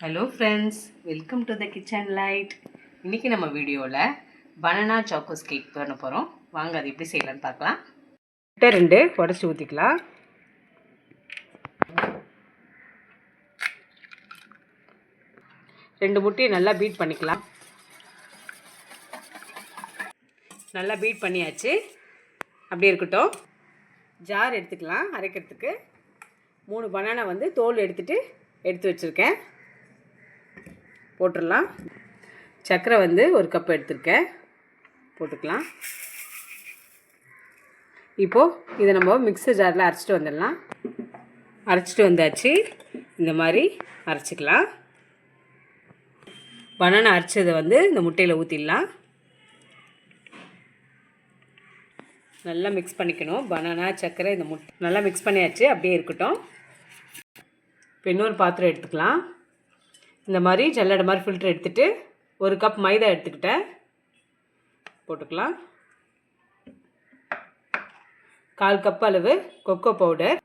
Hello friends, welcome to the kitchen light. இன்னைக்கு நம்ம வீடியோல banana chocos cake பண்ண போறோம். வாங்க அது எப்படி செய்யலாம்னு பார்க்கலாம். முட்டை 2 உடைச்சு ஊத்திக்கலாம். ரெண்டு முட்டையை நல்லா பீட் பண்ணிக்கலாம். நல்லா பீட் பண்ணியாச்சு. அப்படியே இருக்கட்டும். ஜார் எடுத்துக்கலாம் அரைக்கிறதுக்கு. 3 banana வந்து தோல் எடுத்து வச்சிருக்கேன். போட்டுடலாம். சர்க்கரை வந்து 1 கப் எடுத்துருக்கேன், போட்டுக்கலாம். இப்போது இதை நம்ம மிக்ஸர் ஜாரில் அரைச்சிட்டு வந்துடலாம். அரைச்சிட்டு வந்தாச்சு. இந்த மாதிரி அரைச்சிக்கலாம். பனானா அரைச்சதை வந்து இந்த முட்டையில் ஊற்றிடலாம். நல்லா மிக்ஸ் பண்ணிக்கணும். பனானா சர்க்கரை இந்த முட்டை நல்லா மிக்ஸ் பண்ணியாச்சு. அப்படியே இருக்கட்டும். இப்போ இன்னொரு பாத்திரம் எடுத்துக்கலாம். இந்த மாதிரி ஜல்லடை மாதிரி ஃபில்டர் எடுத்துகிட்டு 1 கப் மைதா எடுத்துக்கிட்டேன், போட்டுக்கலாம். 1/4 கப் அளவு கொக்கோ பவுடர்,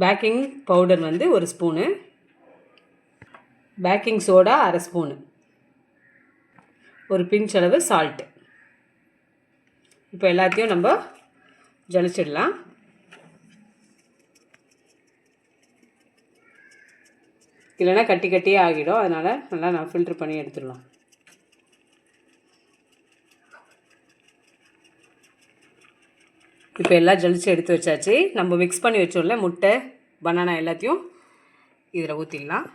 பேக்கிங் பவுடர் வந்து 1 ஸ்பூனு, பேக்கிங் சோடா 1/2 ஸ்பூனு, ஒரு பிஞ்ச் அளவு சால்ட்டு. இப்போ எல்லாத்தையும் நம்ம ஜலிச்சிடலாம். இல்லைனா கட்டி கட்டியே ஆகிடும். அதனால் நல்லா நான் ஃபில்ட்ரு பண்ணி எடுத்துடலாம். இப்போ எல்லாம் ஜலிச்சு எடுத்து வச்சாச்சு. நம்ம மிக்ஸ் பண்ணி வச்சோம்ல முட்டை பனானா எல்லாத்தையும் இதில் ஊற்றிடலாம்.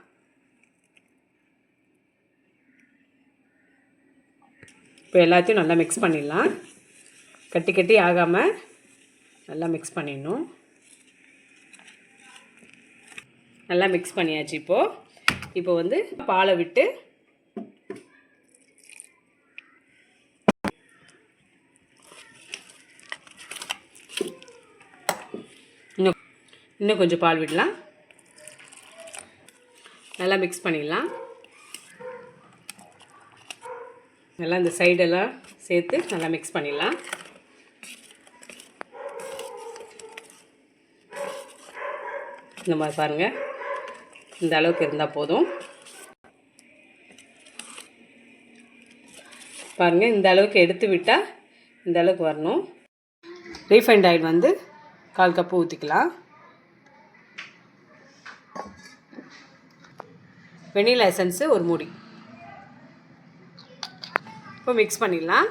இப்போ எல்லாத்தையும் நல்லா மிக்ஸ் பண்ணிடலாம். கட்டி கட்டி ஆகாமல் நல்லா மிக்ஸ் பண்ணிடணும். நல்லா மிக்ஸ் பண்ணியாச்சு. இப்போ வந்து பாலை விட்டு இன்னும் கொஞ்சம் பால் விடலாம். நல்லா மிக்ஸ் பண்ணிடலாம். நல்லா இந்த சைடெல்லாம் சேர்த்து நல்லா மிக்ஸ் பண்ணிடலாம். இந்த மாதிரி பாருங்கள், இந்த அளவுக்கு இருந்தால் போதும். பாருங்கள், இந்த அளவுக்கு எடுத்து விட்டால் இந்த அளவுக்கு வரணும். ரீஃபைண்ட் ஆயில் வந்து 1/4 கப்பு ஊற்றிக்கலாம். வெனிலா எசன்ஸு 1 மூடி. இப்போ மிக்ஸ் பண்ணிடலாம்.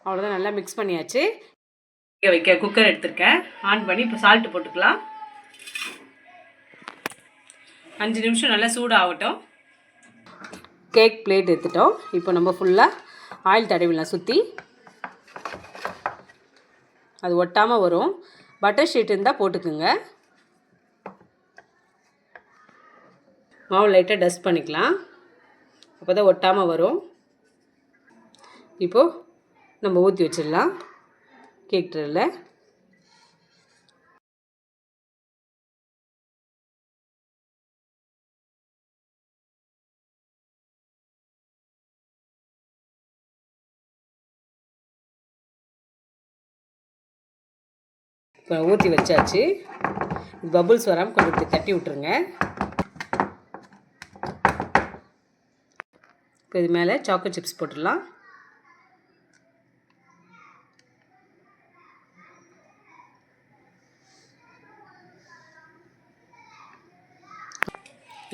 அவ்வளோதான், நல்லா மிக்ஸ் பண்ணியாச்சு. வைக்க குக்கர் எடுத்துருக்கேன், ஆன் பண்ணி இப்போ சால்ட்டு போட்டுக்கலாம். 5 நிமிஷம் நல்லா சூடாகட்டும். கேக் பிளேட் எடுத்துட்டோம். இப்போ நம்ம ஃபுல்லாக ஆயில் தடவிடலாம். சுற்றி அது ஒட்டாமல் வரும். பட்டர் ஷீட் இருந்தால் போட்டுக்குங்க. மாவு லைட்டாக டஸ்ட் பண்ணிக்கலாம், அப்போ தான் ஒட்டாமல் வரும். இப்போது நம்ம ஊற்றி வச்சிடலாம் கேக் ட்ரேல. இப்போ ஊற்றி வச்சாச்சு. பபுள்ஸ் வராமல் கொஞ்சம் இப்படி தட்டி விட்டுருங்க. இப்போ இது மேலே சாக்கோ சிப்ஸ் போட்டுடலாம்.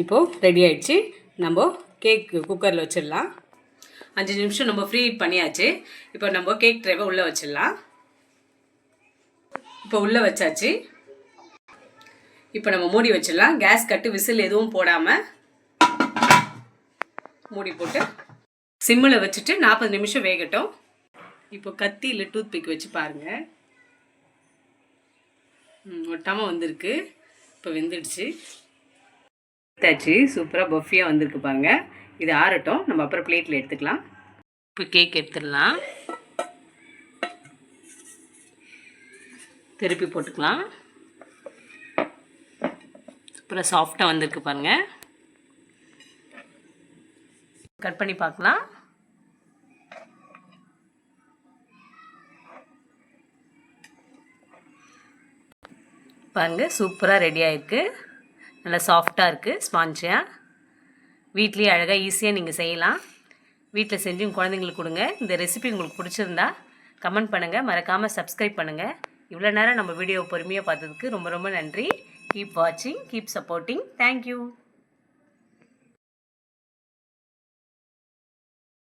இப்போது ரெடி ஆகிடுச்சு. நம்ம கேக் குக்கரில் வச்சிடலாம். 5 நிமிஷம் நம்ம ஃப்ரீ ஹீட் பண்ணியாச்சு. இப்போ நம்ம கேக் ட்ரேவை உள்ளே வச்சிடலாம். இப்போ உள்ளே வச்சாச்சு. இப்போ நம்ம மூடி வச்சிடலாம். கேஸ் கட்டு விசில் எதுவும் போடாமல் மூடி போட்டு சிம்மில் வச்சுட்டு 40 நிமிஷம் வேகட்டும். இப்போ கத்தி இல்லை டூத் பிக் வச்சு பாருங்கள். ஒட்டாமல் வந்திருக்கு. இப்போ வெந்துடுச்சு. சூப்பராக பஃபியாக வந்திருக்கு பாருங்கள். இது ஆறட்டும், நம்ம அப்புறம் பிளேட்டில் எடுத்துக்கலாம். இப்போ கேக் எடுத்துடலாம். திருப்பி போட்டுக்கலாம். சூப்பராக சாஃப்டாக வந்திருக்கு பாருங்கள். கட் பண்ணி பார்க்கலாம். பாருங்கள் சூப்பராக ரெடி ஆகிருக்கு. நல்லா சாஃப்டாக இருக்குது, ஸ்பாஞ்சியாக. வீட்லேயே அழகாக ஈஸியாக நீங்கள் செய்யலாம். வீட்டில் செஞ்சு உங்கள் குழந்தைங்களுக்கு கொடுங்க. இந்த ரெசிபி உங்களுக்கு பிடிச்சிருந்தா கமெண்ட் பண்ணுங்கள், மறக்காமல் சப்ஸ்கிரைப் பண்ணுங்கள். இவ்வளோ நேரம் நம்ம வீடியோவை பொறுமையாக பார்த்ததுக்கு ரொம்ப ரொம்ப நன்றி. கீப் வாட்சிங், கீப் சப்போர்ட்டிங். தேங்க்யூ.